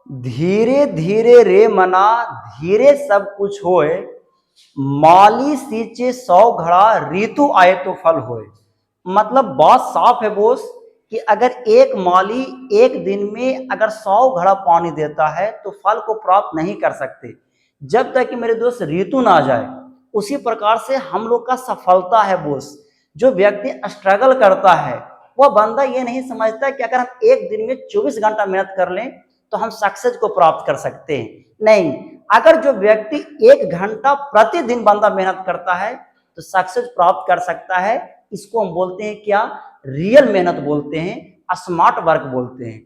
धीरे धीरे रे मना, धीरे सब कुछ होए, माली सींचे 100 घड़ा, ऋतु आए तो फल होए। मतलब बात साफ है बोस कि अगर एक माली एक दिन में अगर 100 घड़ा पानी देता है तो फल को प्राप्त नहीं कर सकते जब तक कि मेरे दोस्त ऋतु ना आ जाए। उसी प्रकार से हम लोग का सफलता है बोस। जो व्यक्ति स्ट्रगल करता है वह बंदा ये नहीं समझता कि अगर हम एक दिन में 24 घंटा मेहनत कर लें तो हम सक्सेस को प्राप्त कर सकते हैं। नहीं, अगर जो व्यक्ति 1 घंटा प्रतिदिन बंदा मेहनत करता है तो सक्सेस प्राप्त कर सकता है। इसको हम बोलते हैं क्या? रियल मेहनत बोलते हैं, स्मार्ट वर्क बोलते हैं।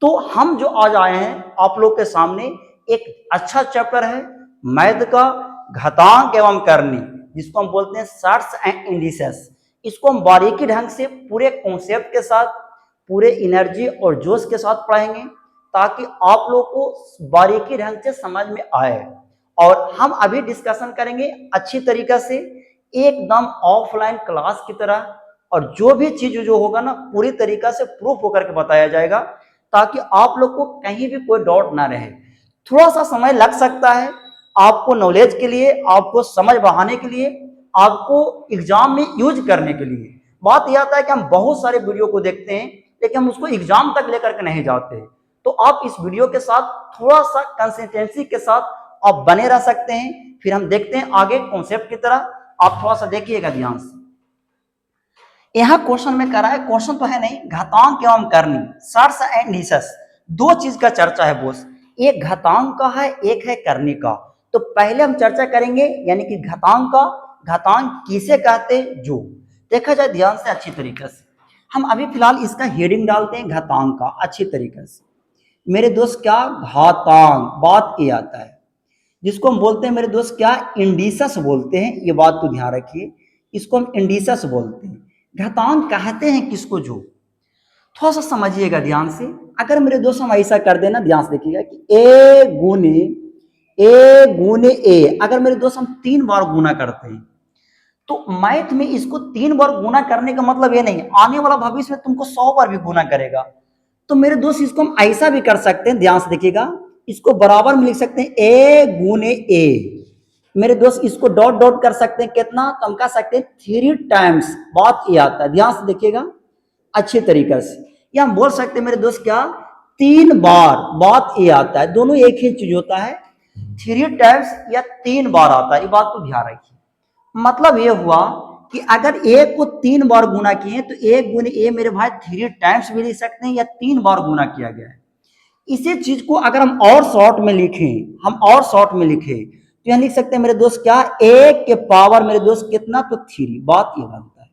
तो हम जो आज आए हैं आप लोग के सामने एक अच्छा चैप्टर है मैथ का, घातांक एवं करनी, जिसको हम बोलते हैं शार्ट्स एंड इंडिसेस। इसको हम बारीकी ढंग से पूरे कॉन्सेप्ट के साथ, पूरे एनर्जी और जोश के साथ पढ़ाएंगे ताकि आप लोग को बारीकी ढंग से समझ में आए। और हम अभी डिस्कशन करेंगे अच्छी तरीका से, एकदम ऑफलाइन क्लास की तरह। और जो भी चीज जो होगा ना पूरी तरीका से प्रूफ होकर के बताया जाएगा ताकि आप लोग को कहीं भी कोई डाउट ना रहे। थोड़ा सा समय लग सकता है आपको नॉलेज के लिए, आपको समझ बढ़ाने के लिए, आपको एग्जाम में यूज करने के लिए। बात यह आता है कि हम बहुत सारे वीडियो को देखते हैं लेकिन हम उसको एग्जाम तक लेकर के नहीं जाते। तो आप इस वीडियो के साथ थोड़ा सा कंसिस्टेंसी के साथ आप बने रह सकते हैं। फिर हम देखते हैं आगे कॉन्सेप्ट की तरह। आप थोड़ा सा देखिएगा ध्यान से। यहाँ क्वेश्चन में करा है, क्वेश्चन तो है नहीं, घातांक एवं करनी, शार्ट्स एंड निशस, दो चीज का चर्चा है बोस। एक घातांक का है, एक है करनी का। तो पहले हम चर्चा करेंगे यानी कि घातांक का। घातांक किसे कहते हैं? जो देखा जाए ध्यान से अच्छी तरीके से। हम अभी फिलहाल इसका हेडिंग डालते हैं घातांक का अच्छी तरीके से। मेरे दोस्त क्या घातांक, बात ये आता है जिसको हम बोलते हैं मेरे दोस्त क्या इंडिसस बोलते हैं। ये बात तो ध्यान रखिए, इसको हम इंडिसस बोलते हैं। घातांक कहते हैं किसको? जो थोड़ा सा समझिएगा ध्यान से। अगर मेरे दोस्त हम ऐसा कर देना, ध्यान से देखिएगा कि ए गुने ए, अगर मेरे दोस्त हम 3 बार गुना करते हैं तो मैथ में इसको 3 बार गुना करने का मतलब ये नहीं आने वाला भविष्य में तुमको 100 बार भी गुना करेगा। तो मेरे दोस्त इसको हम ऐसा भी कर सकते हैं, ध्यान से देखिएगा, इसको बराबर में लिख सकते हैं ए गुने ए। मेरे दोस्त इसको डॉट डॉट कर सकते हैं कितना? तो हम कह सकते हैं 3 टाइम्स। बात ये आता है, ध्यान से देखिएगा अच्छे तरीके से। या हम बोल सकते हैं मेरे दोस्त क्या 3 बार। बात ये आता है, दोनों एक ही चीज होता है, 3 टाइम्स या 3 बार आता है। ये बात तो ध्यान रखिए। मतलब ये हुआ कि अगर ए को 3 बार गुना किए तो एक गुने ए मेरे भाई 3 टाइम्स भी लिख सकते हैं या 3 बार गुना किया गया है। इसी चीज को अगर हम और शॉर्ट में लिखें, तो यहां लिख सकते हैं मेरे दोस्त क्या एक के पावर मेरे दोस्त कितना? तो 3। बात ये बनता है,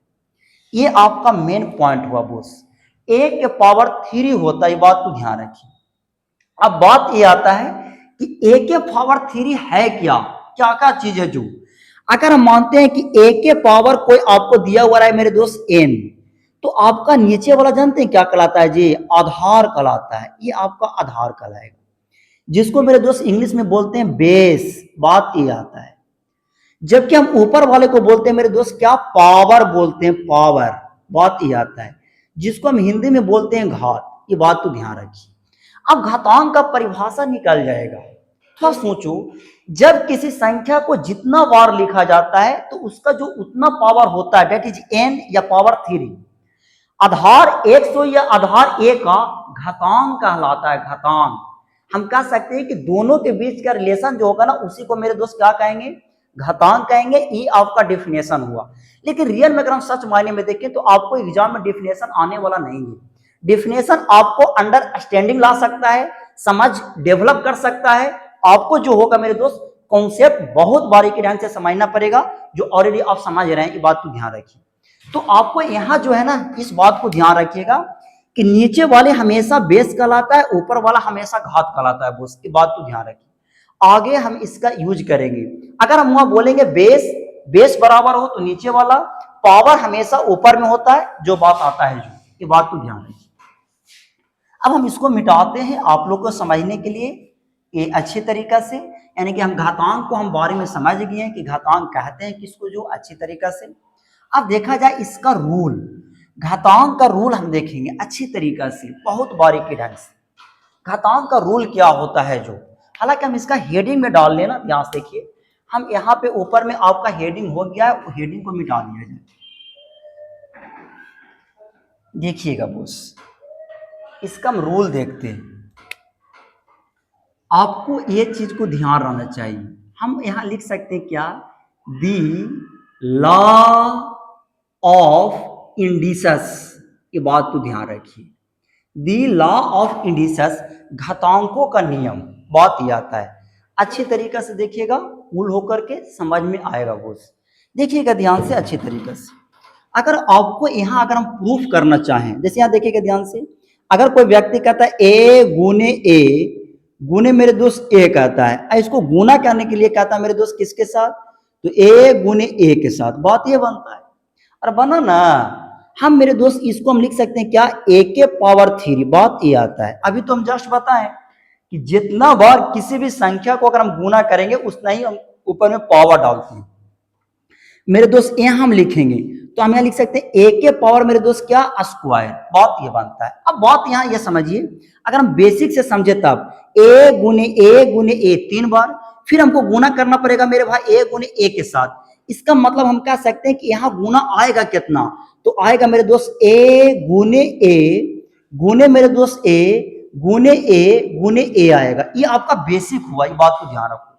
ये आपका मेन पॉइंट हुआ बोस, एक के पावर 3 होता है। ये बात तो ध्यान रखिए। अब बात ये आता है कि ए के पावर 3 है क्या? क्या क्या चीज है? जो अगर हम मानते हैं कि ए के पावर कोई आपको दिया हुआ है मेरे दोस्त एन, तो आपका नीचे वाला जानते हैं क्या कहलाता है जी? आधार कहलाता है। ये आपका आधार कहलाएगा, जिसको मेरे दोस्त इंग्लिश में बोलते हैं बेस। बात ये आता है। जबकि हम ऊपर वाले को बोलते हैं मेरे दोस्त क्या? पावर बोलते हैं, पावर। बात ये आता है, जिसको हम हिंदी में बोलते हैं घात। ये बात तो ध्यान रखिए। अब घातांक का परिभाषा निकल जाएगा। थोड़ा सोचो, जब किसी संख्या को जितना बार लिखा जाता है तो उसका जो उतना पावर होता है दैट इज एन या पावर 3। आधार 100 या आधार ए का घातांक कहलाता है, घातांक। हम कह सकते हैं कि दोनों के बीच का रिलेशन जो होगा ना उसी को मेरे दोस्त क्या कहेंगे? घातांक कहेंगे। ये आपका डिफिनेशन हुआ। लेकिन रियल में अगर हम सच मायने में देखें तो आपको एग्जाम में डिफिनेशन आने वाला नहीं है। डिफिनेशन आपको अंडरस्टैंडिंग ला सकता है, समझ डेवलप कर सकता है। आपको जो होगा मेरे दोस्त कॉन्सेप्ट बहुत बारीकी ढंग से समझना पड़ेगा, जो ऑलरेडी आप समझ रहे हैं। ये बात को ध्यान रखिए। तो आपको यहां जो है ना इस बात को ध्यान रखिएगा कि नीचे वाले हमेशा बेस कहलाता है, ऊपर वाला हमेशा घात कहलाता है बोस। की बात को ध्यान रखिए। आगे हम इसका यूज करेंगे। अगर हम वहां बोलेंगे बेस, बेस बराबर हो तो नीचे वाला, पावर हमेशा ऊपर में होता है, जो बात आता है जो। ये बात को ध्यान रखिए। अब हम इसको मिटाते हैं आप लोग को समझने के लिए ये अच्छी तरीका से, यानी कि हम घातांक को हम बारे में समझ गए हैं कि घातांक कहते हैं किसको, जो अच्छी तरीका से। अब देखा जाए इसका रूल, घातांक का रूल हम देखेंगे अच्छी तरीका से, बहुत बारीकी ढंग से। घातांक का रूल क्या होता है जो, हालांकि हम इसका हेडिंग में डाल लेना, ध्यान से देखिए, हम यहाँ पे ऊपर में आपका हेडिंग हो गया है, हेडिंग को मिटा दिया जाए। देखिएगा बॉस, इसका हम रूल देखते हैं, आपको ये चीज को ध्यान रहना चाहिए। हम यहां लिख सकते हैं क्या, दी लॉ ऑफ इंडिसेस, ये बात को ध्यान रखिए, दी लॉ ऑफ इंडिसेस, घातांकों का नियम, बात ये आता है। अच्छी तरीके से देखिएगा, कूल होकर के समझ में आएगा बॉस। देखिएगा ध्यान से अच्छी तरीके से, अगर आपको यहाँ अगर हम प्रूफ करना चाहें, जैसे यहाँ देखिएगा ध्यान से, अगर कोई व्यक्ति कहता है ए गुने ए गुने मेरे दोस्त ए कहता है, इसको गुना करने के लिए कहता है मेरे दोस्त किसके साथ, तो ए गुने ए के साथ, बात ये बनता है। और बना ना, हम मेरे दोस्त इसको हम लिख सकते हैं क्या, ए के पावर 3, बात ये आता है। अभी तो हम जस्ट बताएं कि जितना बार किसी भी संख्या को अगर हम गुना करेंगे उतना ही हम ऊपर में पावर डालते हैं। मेरे दोस्त यहाँ हम लिखेंगे तो हम यहाँ लिख सकते हैं ए के पावर मेरे दोस्त क्या, स्क्वायर, बात ये बनता है। अब बात यहाँ ये समझिए, अगर हम बेसिक से समझे तब ए गुने ए 3 बार, फिर हमको गुना करना पड़ेगा मेरे भाई ए गुने ए के साथ। इसका मतलब हम कह सकते हैं कि यहाँ गुना आएगा कितना, तो आएगा मेरे दोस्त ए गुने मेरे दोस्त ए गुने ए आएगा। ये आपका बेसिक हुआ, ये बात को ध्यान रखो।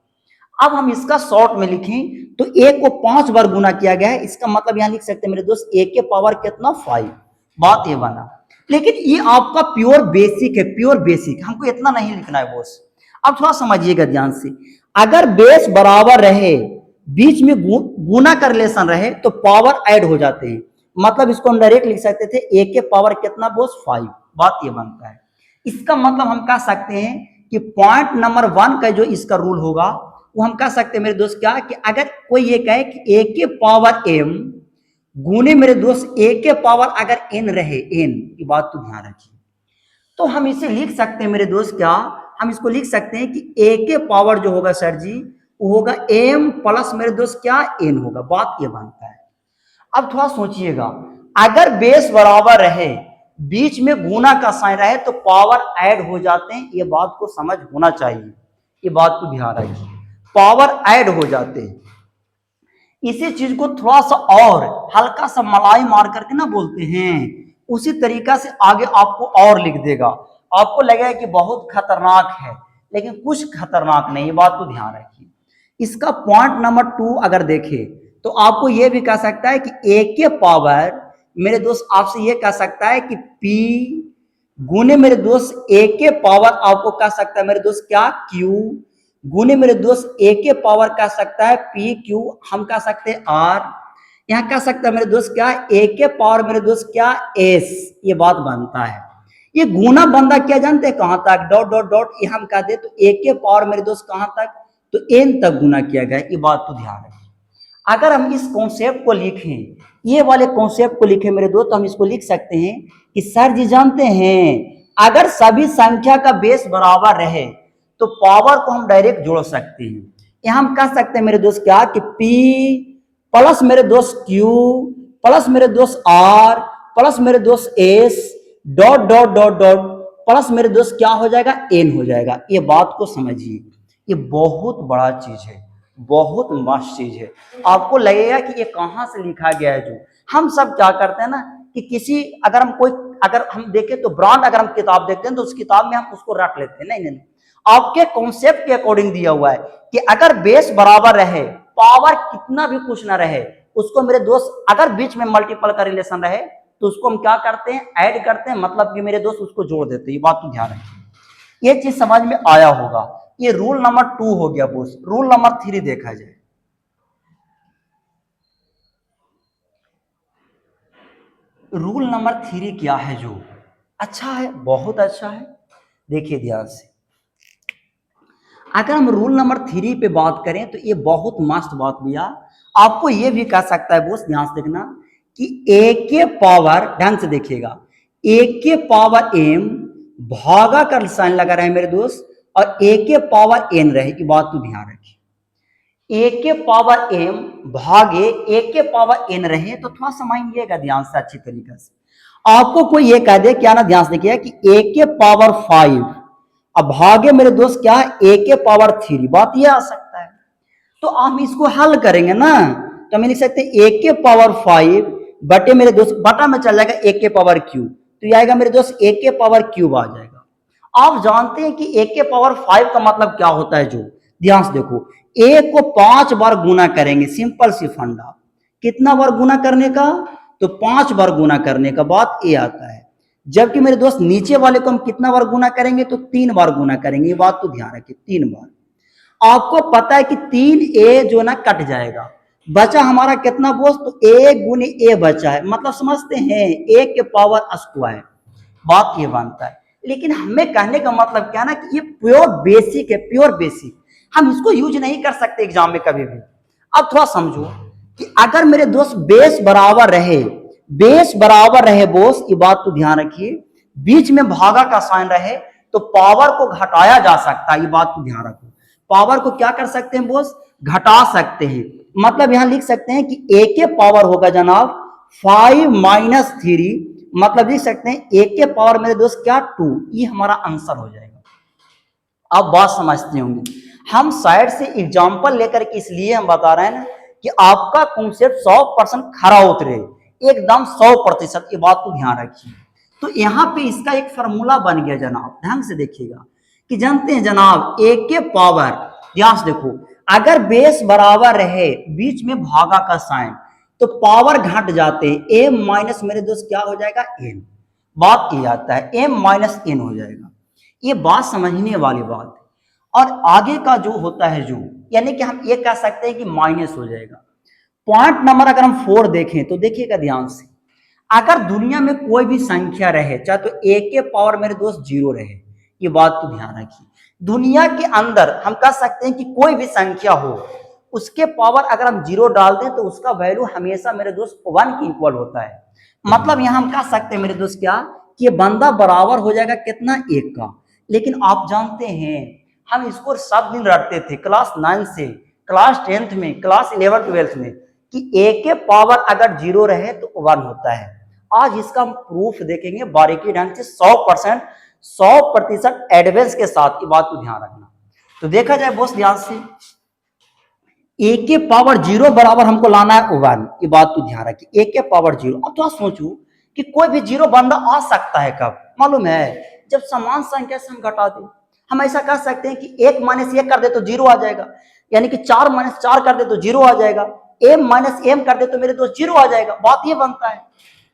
अब हम इसका शॉर्ट में लिखें तो ए को 5 बार गुना किया गया है, इसका मतलब यहां लिख सकते हैं मेरे दोस्त ए के पावर कितना, 5, बात ये बना। लेकिन ये आपका प्योर बेसिक है, प्योर बेसिक, हमको इतना नहीं लिखना है बॉस। अब थोड़ा समझिएगा ध्यान से, अगर बेस बराबर रहे, बीच में गुना का रिलेशन रहे तो पावर ऐड हो जाते हैं, मतलब इसको हम डायरेक्ट लिख सकते थे ए के पावर कितना बॉस, 5, बात ये बनता है। इसका मतलब हम कह सकते हैं कि पॉइंट नंबर 1 का जो इसका रूल होगा वो हम कह सकते हैं मेरे दोस्त क्या, कि अगर कोई ये कहे कि ए के पावर m गुने मेरे दोस्त ए के पावर अगर n रहे, n की बात तो ध्यान रखिए, तो हम इसे लिख सकते हैं मेरे दोस्त क्या, हम इसको लिख सकते हैं कि ए के पावर जो होगा सर जी वो होगा m प्लस मेरे दोस्त क्या, n होगा, बात ये बनता है। अब थोड़ा सोचिएगा, अगर बेस बराबर रहे, बीच में गुना का साइन रहे तो पावर ऐड हो जाते हैं, ये बात को समझ होना चाहिए, ये बात को ध्यान रखिए, पावर ऐड हो जाते हैं। इसी चीज को थोड़ा सा और हल्का सा मलाई मार करके ना बोलते हैं, उसी तरीका से आगे आपको और लिख देगा, आपको लगेगा कि बहुत खतरनाक है, लेकिन कुछ खतरनाक नहीं, ये बात को ध्यान रखिए। इसका पॉइंट नंबर 2 अगर देखें तो आपको यह भी कह सकता है कि ए के पावर मेरे दोस्त आपसे यह कह सकता है कि पी गुने मेरे दोस्त ए के पावर आपको कह सकता है मेरे दोस्त क्या, क्यू गुने मेरे दोस्त ए के पावर कह सकता है पी क्यू, हम कह सकते हैं आर, यहाँ कह सकता है मेरे दोस्त क्या, ए के पावर मेरे दोस्त क्या, एस, ये बात बनता है। ये गुना बंदा क्या जानते हैं कहां तक, डॉट डॉट डॉट, ये हम कह दे तो ए के पावर मेरे दोस्त कहां तक, तो एन तक गुना किया गया, ये बात तो ध्यान रखें। अगर हम इस कॉन्सेप्ट को लिखें, ये वाले कॉन्सेप्ट को लिखें मेरे दोस्त, तो हम इसको लिख सकते हैं कि सर जी जानते हैं अगर सभी संख्या का बेस बराबर रहे तो पावर को हम डायरेक्ट जोड़ सकते हैं। यहां हम कह सकते हैं मेरे दोस्त क्या, कि P प्लस मेरे दोस्त Q प्लस मेरे दोस्त R प्लस मेरे दोस्त S dot dot dot dot plus मेरे दोस्त क्या हो जाएगा, N हो जाएगा। ये बात को समझिए, ये बहुत बड़ा चीज है, बहुत मस्त चीज है। आपको लगेगा कि ये कहां से लिखा गया है, जो हम सब क्या करते हैं ना कि किसी अगर हम देखें तो ब्रांड अगर हम किताब देखते हैं तो उस किताब में हम उसको रख लेते हैं, नहीं, आपके कॉन्सेप्ट के अकॉर्डिंग दिया हुआ है कि अगर बेस बराबर रहे, पावर कितना भी कुछ ना रहे, उसको मेरे दोस्त अगर बीच में मल्टीपल का रिलेशन रहे तो उसको हम क्या करते हैं, ऐड करते हैं, मतलब कि मेरे दोस्त उसको जोड़ देते हैं। ये बात तो ध्यान रखिए, ये चीज समझ में आया होगा। ये रूल नंबर 2 हो गया बॉस। रूल नंबर 3 देखा जाए, रूल नंबर 3 क्या है, जो अच्छा है, बहुत अच्छा है। देखिए ध्यान से, अगर हम रूल नंबर 3 पे बात करें तो ये बहुत मस्त बात भैया, आपको ये भी कह सकता है बॉस, ध्यान से देखना कि ए के पावर, ध्यान से देखिएगा, ए के पावर m भागा का साइन लगा रहे मेरे दोस्त और ए के पावर n रहे, की बात तो ध्यान रखिए। ए के पावर m भागे ए के पावर n रहे तो थोड़ा समझिएगा ध्यान से अच्छी तरीके से। आपको कोई ये कह दे क्या ना, ध्यान से देखिए कि ए के पावर 5 अब भागे मेरे दोस्त क्या है, ए के पावर 3, बात ये आ सकता है। तो हम इसको हल करेंगे ना, तो हम लिख सकते हैं ए के पावर 5 बटे मेरे दोस्त, बटा में चल जाएगा ए के पावर क्यूब, तो ये आएगा मेरे दोस्त ए के पावर क्यूब आ जाएगा। आप जानते हैं कि ए के पावर 5 का मतलब क्या होता है, जो ध्यान से देखो, ए को 5 बार गुना करेंगे, सिंपल सी फंडा, कितना बार गुना करने का, तो 5 बार गुना करने का, बात ए आता है। जबकि मेरे दोस्त नीचे वाले को हम कितना बार गुना करेंगे, तो 3 बार गुना करेंगे, ये बात तो ध्यान रखिए, 3 बार। आपको पता है कि 3a जो ना कट जाएगा, बचा हमारा कितना बोस, तो a गुने a बचा है, मतलब समझते हैं a के पावर स्क्वायर, बात ये बनता है। लेकिन हमें कहने का मतलब क्या है ना, कि ये प्योर बेसिक है, प्योर बेसिक, हम इसको यूज नहीं कर सकते एग्जाम में कभी भी। अब थोड़ा समझो कि अगर मेरे दोस्त बेस बराबर रहे, बेस बराबर रहे बोस, ये बात तो ध्यान रखिए, बीच में भागा का साइन रहे, तो पावर को घटाया जा सकता है, ये बात को ध्यान रखो। पावर को क्या कर सकते हैं बोस, घटा सकते हैं। मतलब यहां लिख सकते हैं कि a के पावर होगा जनाब 5 माइनस 3, मतलब लिख सकते हैं a के पावर मेरे दोस्त क्या 2, ये हमारा आंसर हो जाएगा। आप बात समझते होंगे, हम साइड से एग्जाम्पल लेकर के इसलिए हम बता रहे हैं ना, कि आपका कॉन्सेप्ट 100% खरा उतरे, एकदम 100%, ये बात को ध्यान रखिए। तो यहाँ पे इसका एक फार्मूला बन गया जनाब, ध्यान से देखिएगा, कि जानते हैं जनाब ए के पावर, ध्यान से देखो, अगर बेस बराबर रहे, बीच में भागा का साइन, तो पावर घट जाते हैं, एम माइनस मेरे दोस्त क्या हो जाएगा, एन, बात ये आता है, एम माइनस एन हो जाएगा। ये बात समझने वाली बात है। और आगे का जो होता है, जो यानी कि हम ये कह सकते हैं कि माइनस हो जाएगा। पॉइंट नंबर अगर हम 4 देखें, तो देखिएगा ध्यान से, अगर दुनिया में कोई भी संख्या रहे, चाहे तो ए के पावर मेरे दोस्त 0 रहे, ये बात तो ध्यान रखिए, दुनिया के अंदर हम कह सकते हैं कि कोई भी संख्या हो, उसके पावर अगर हम 0 डाल दें, तो उसका वैल्यू हमेशा मेरे दोस्त 1 के इक्वल होता है। मतलब यहां हम कह सकते हैं मेरे दोस्त क्या, कि ये बंदा बराबर हो जाएगा कितना, 1 का। लेकिन आप जानते हैं, हम इसको सब दिन रटते थे, क्लास 9 से क्लास 10th में, क्लास 11 12th में, कि ए के पावर अगर 0 रहे तो 1 होता है। आज इसका हम प्रूफ देखेंगे बारीकी ढंग से, 100% एडवांस के साथ, की बात को ध्यान रखना। तो देखा जाए बोस ध्यान से, ए के पावर 0 बराबर हमको लाना है 1, ये बात को ध्यान रखिए, ए के पावर 0। अब तो सोचो कि कोई भी 0 बंदा आ सकता है कब, मालूम है, जब समान संख्या से हम घटा दें। हम ऐसा कह सकते हैं कि 1 माइनस 1 कर दे तो 0 आ जाएगा, यानी कि 4 माइनस 4 कर दे तो 0 आ जाएगा, एम माइनस एम कर दे तो मेरे दोस्त 0 आ जाएगा, बात ये बनता है।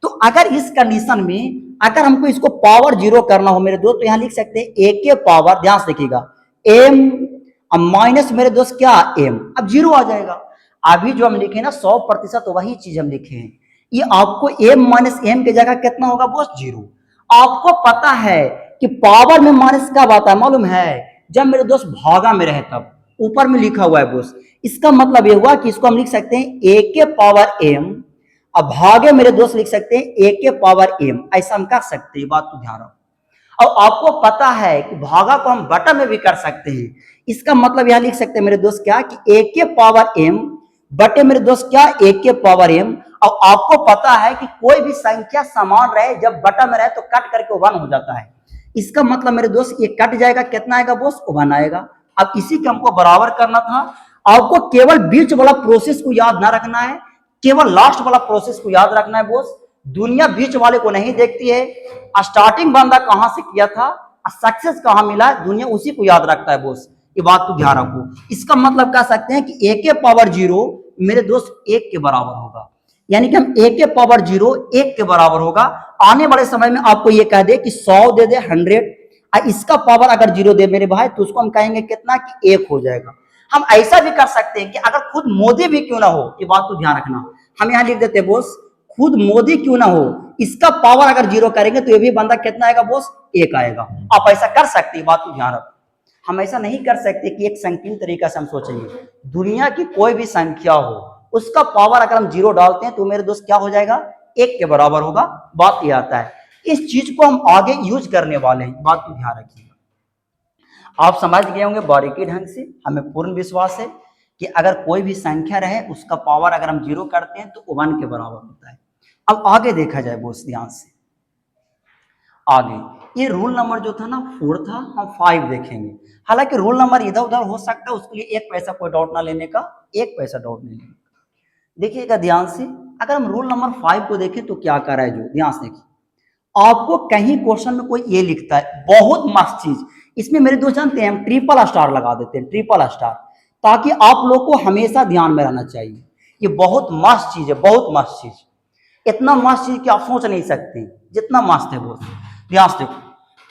तो अगर इस कंडीशन में अगर हमको इसको पावर 0 करना हो मेरे दोस्त, तो यहां लिख सकते हैं ए के पावर, ध्यान से देखिएगा, एम अब माइनस मेरे दोस्त क्या, एम, अब 0 आ जाएगा। अभी जो हम लिखे ना 100% वही चीज हम लिखे हैं, ये आपको एम माइनस एम की जगह कितना होगा बोस, 0। आपको पता है कि पावर में माइनस कब आता है, मालूम है, जब मेरे दोस्त भागा में रहे, तब ऊपर में लिखा हुआ है बोस। इसका मतलब ये हुआ कि इसको हम लिख सकते हैं ए के पावर एम, अब भागे मेरे दोस्त लिख सकते हैं ए के पावर एम, ऐसा हम कर सकते हैं, बात को ध्यान रखो। और आपको पता है कि भागा को हम बटा में भी कर सकते हैं, इसका मतलब यहां लिख सकते हैं मेरे दोस्त क्या, कि ए के पावर एम बटे मेरे दोस्त क्या, ए के पावर एम। और आपको पता है कि कोई भी संख्या समान रहे, जब बटा में रहे तो कट करके 1 हो जाता है, इसका मतलब मेरे दोस्त ये कट जाएगा, कितना आएगा बोस, 1 आएगा। अब इसी को हमको बराबर करना था। आपको केवल बीच वाला प्रोसेस को याद ना रखना है, केवल लास्ट वाला प्रोसेस को याद रखना है बोस। दुनिया बीच वाले को नहीं देखती है, स्टार्टिंग बंदा कहां से किया था, सक्सेस कहां मिला, दुनिया उसी को याद रखता है बोस, ये बात को ध्यान रखो। इसका मतलब कह सकते हैं कि ए के पावर 0 मेरे दोस्त 1 के बराबर होगा, यानी कि हम ए के पावर 0 1 के बराबर होगा। आने वाले समय में आपको ये कह दे कि 100 दे दे 100, इसका पावर अगर 0 दे मेरे भाई, तो उसको हम कहेंगे कितना, कि 1 हो जाएगा। हम ऐसा भी कर सकते हैं कि अगर खुद मोदी भी क्यों ना हो, ये बात को ध्यान रखना, हम यहां लिख देते हैं बोस, खुद मोदी क्यों ना हो, इसका पावर अगर 0 करेंगे तो ये भी बंदा कितना आएगा बोस, 1 आएगा। आप ऐसा कर सकते हैं, बात को ध्यान रखो। हम ऐसा नहीं कर सकते कि एक संकीर्ण तरीका से हम सोचेंगे, दुनिया की कोई भी संख्या हो, उसका पावर अगर हम 0 डालते हैं तो मेरे दोस्त क्या हो जाएगा, 1 के बराबर होगा, बात ये आता है। इस चीज को हम आगे यूज करने वाले हैं, बात को ध्यान रखिएगा। आप समझ गए होंगे बारीकी ढंग से, हमें पूर्ण विश्वास है कि अगर कोई भी संख्या रहे, उसका पावर अगर हम 0 करते हैं तो 1 के बराबर होता है। अब आगे देखा जाए बोस ध्यान से, आगे। ये रूल नंबर जो था ना 4 था, हम 5 देखेंगे। हालांकि रूल नंबर इधर उधर हो सकता है, उसके लिए 1 पैसा कोई डाउट ना लेने का, 1 पैसा डाउट नहीं लेने का। देखिएगा ध्यान से, अगर हम रूल नंबर 5 को देखें तो क्या कर रहा है, जो ध्यान से देखिए, आपको कहीं क्वेश्चन में कोई ये लिखता है, बहुत मस्त चीज, इसमें मेरे दोस्त जानते हैं हम ट्रिपल स्टार लगा देते हैं, ट्रिपल स्टार, ताकि आप लोग को हमेशा ध्यान में रहना चाहिए। ये बहुत मस्त चीज है, बहुत मस्त चीज, इतना मस्त चीज कि आप सोच नहीं सकते जितना मस्त है वो। ध्यान से देखो,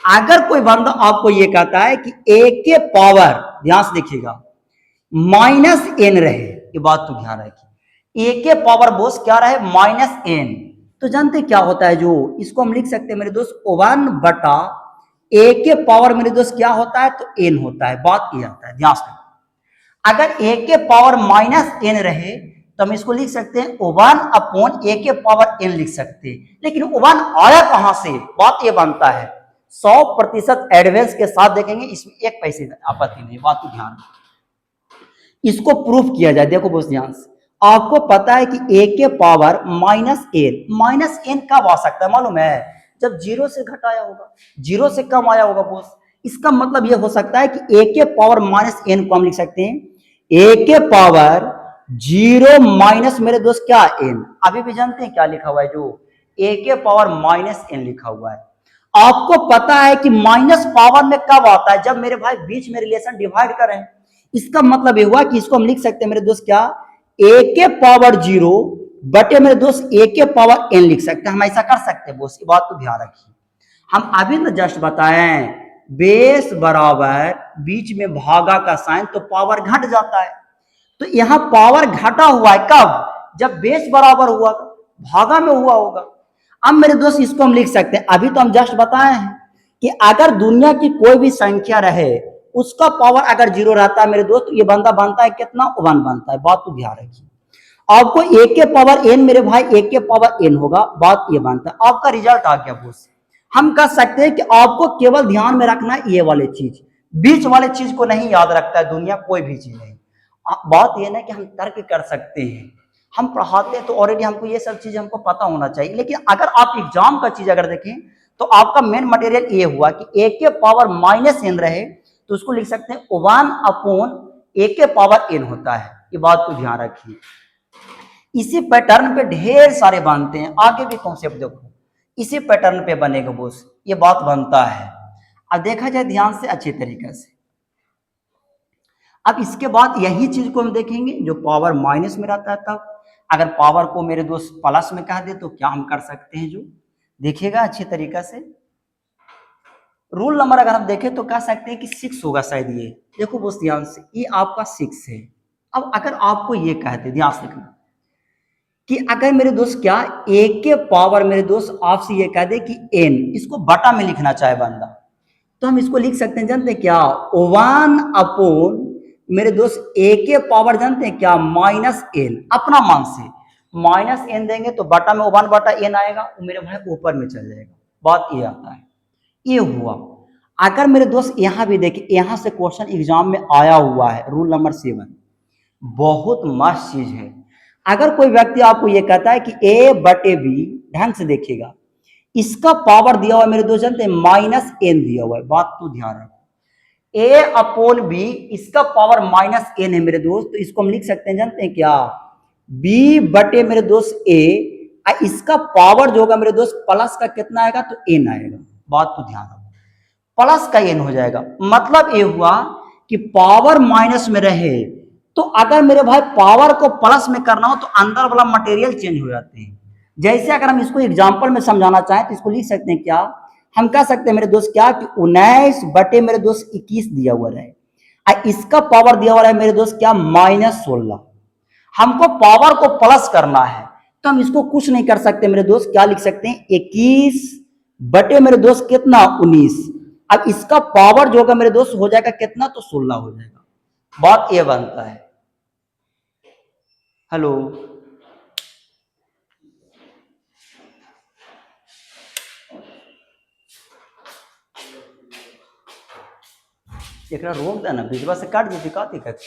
अगर कोई बंदा आपको ये कहता है कि ए के पावर, ध्यान से देखिएगा, -n रहे, ये बात तो ध्यान रखिए, ए के पावर बोस क्या रहे, -n, तो जानते क्या होता है, जो इसको हम लिख सकते हैं मेरे दोस्त 1 बटा ए के पावर मेरे दोस्त क्या होता है, तो n होता है, बात ये आता है। ध्यान से, अगर ए के पावर -n रहे तो हम इसको लिख सकते हैं 1 अपॉन ए के पावर n लिख सकते हैं, लेकिन 1 आया कहां से, बात ये बनता है 100% एडवांस के साथ देखेंगे, इसमें 1 पैसे आपत्ति नहीं, बात तो ध्यान, इसको प्रूफ किया जाए। देखो बहुत ध्यान से, आपको पता है कि ए के पावर -n कब आ सकता है मालूम है, जब 0 से घटाया होगा, 0 से कम आया होगा बोस। इसका मतलब ये हो सकता है कि ए के पावर -n को हम लिख सकते हैं ए के पावर 0 माइनस मेरे दोस्त क्या n, अभी भी जानते हैं क्या लिखा हुआ है, जो ए के पावर -n लिखा हुआ है। आपको पता है कि माइनस पावर में कब आता है, जब मेरे भाई बीच में रिलेशन डिवाइड करें। इसका मतलब ये हुआ कि इसको हम लिख सकते हैं मेरे दोस्त क्या, ए के पावर 0 बटे मेरे दोस्त ए के पावर n लिख सकते हैं, हम ऐसा कर सकते हैं बोस, ये बात तो ध्यान रखिए। हम अभी तो जस्ट बताएं, बेस बराबर बीच में भागा का साइन, तो पावर घट जाता है, तो यहां पावर घटा हुआ है कब, जब बेस बराबर हुआ, भागा में हुआ होगा। अब मेरे दोस्त इसको हम लिख सकते हैं, अभी तो हम जस्ट बताए हैं कि अगर दुनिया की कोई भी संख्या रहे, उसका पावर अगर 0 रहता है मेरे दोस्त, ये बंदा बनता है कितना, 1 बनता है, बात तो ध्यान रखिए। आपको ए के पावर n मेरे भाई ए के पावर n होगा, बात ये बनता है, आपका रिजल्ट आ गया बोस। हम कह सकते हैं कि आपको केवल ध्यान में रखना है ये वाले चीज, बीच वाले चीज को नहीं याद रखता है दुनिया, कोई भी चीज नहीं। बात यह ना कि हम तर्क कर सकते हैं, हम पढ़ाते हैं तो ऑलरेडी हमको ये सब चीज हमको पता होना चाहिए, लेकिन अगर आप एग्जाम का चीज अगर देखें तो आपका मेन मटेरियल ये हुआ कि ए के पावर -n रहे तो उसको लिख सकते हैं 1 अपॉन ए के पावर n होता है, ये बात को ध्यान रखिए। इसी पैटर्न पे ढेर सारे बनते हैं, आगे भी कॉन्सेप्ट देखो, इसी पैटर्न पे बनेगा बोस, ये बात बनता है। अब देखा जाए ध्यान से अच्छी तरीके से, अब इसके बाद यही चीज को हम देखेंगे जो पावर माइनस में रहता है, तब अगर पावर को मेरे दोस्त प्लस में कह दे तो क्या हम कर सकते हैं, जो देखिएगा अच्छी तरीका से। रूल नंबर अगर हम देखें तो कह सकते हैं कि 6 होगा शायद, ये देखो दोस्त ध्यान से, ये आपका 6 है। अब अगर आपको ये कहते, ध्यान से देखना, कि अगर मेरे दोस्त क्या ए के पावर मेरे दोस्त आपसे ये कह दे कि n, इसको बटा में लिखना चाहे बंदा, तो हम इसको लिख सकते हैं जानते हैं क्या, 1 अपॉन मेरे दोस्त ए के पावर जानते हैं क्या, -n, अपना मान से -n देंगे तो बटा में 1 बटा n आएगा, वो मेरे भाई ऊपर में चल जाएगा, बात ये आता है। ये हुआ। अगर मेरे दोस्त यहां भी देखिए, यहां से क्वेश्चन एग्जाम में आया हुआ है, रूल नंबर 7, बहुत मस्त चीज है। अगर कोई व्यक्ति आपको ये कहता है कि a बटे b, ढंग से देखिएगा, इसका पावर दिया हुआ है मेरे दोस्त जानते हैं -n दिया हुआ है, बात तो ध्यान रखो, a अपॉन b, इसका पावर -n है मेरे दोस्त, तो इसको हम लिख सकते हैं जानते हैं क्या, b बटे मेरे दोस्त a, इसका पावर जो होगा मेरे दोस्त प्लस का कितना आएगा, तो n आएगा, बात तो ध्यान रखो, प्लस का n हो जाएगा। मतलब ये हुआ कि पावर माइनस में रहे तो अगर मेरे भाई पावर को प्लस में करना हो तो अंदर वाला मटेरियल चेंज हो जाते हैं। जैसे अगर हम इसको एग्जांपल में समझाना चाहें तो इसको लिख सकते हैं क्या, हम कह सकते हैं मेरे दोस्त क्या कि 19 बटे मेरे दोस्त 21 दिया हुआ है, इसका पावर दिया हुआ है मेरे दोस्त क्या, -16। हमको पावर को प्लस करना है तो हम इसको कुछ नहीं कर सकते मेरे दोस्त, क्या लिख सकते हैं, 21 बटे मेरे दोस्त कितना, 19। अब इसका पावर जो होगा मेरे दोस्त हो जाएगा कितना, तो 16 हो जाएगा, बात ये बनता है। हेलो, एक रोक देना, बीचवा से काट दीजिए, का दिक्कत।